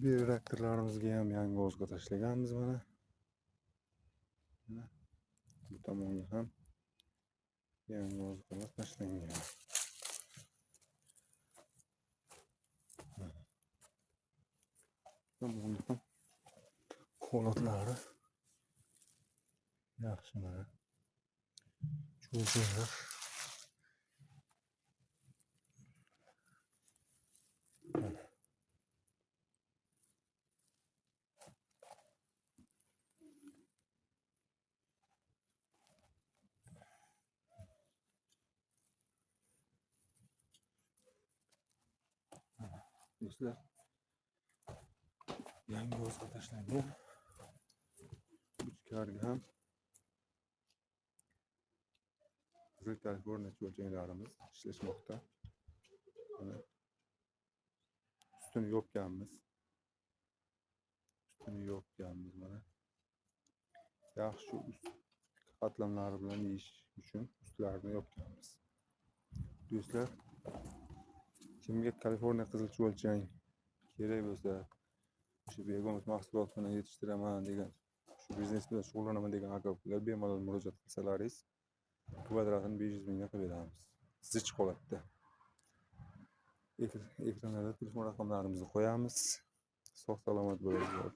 Bir reaktorlarimizga ham yangi o'zga tashlaganmiz mana. Bu tomonga ham yangi o'zgalar tashlangan. Tomonga ham holatlari yaxshi mana. Cho'zilgan. Do'stlar, yangi o'zga tashlangan. Ichkariga ham Qizil Kaliforniya o'lchamlarimiz ishlashmoqda. Mana ustini yopganmiz. Mana. Yaxshi ust qatlamlari bilan yeyish uchun ustlarini yopganmiz. Do'stlar, kimga Kaliforniya qizilcha o'lchang kerak bo'lsa, shu bego'miz mahsulotini yetishtiraman degan, shu biznes bilan shug'ullanaman degan aka-ukalar bemalol murojaat qilsalaringiz, kvadratini 500 mingga qilib beramiz. Zich holatda. Ekranlarda telefon raqamlarimizni qo'yamiz. Sog' salomat bo'linglar.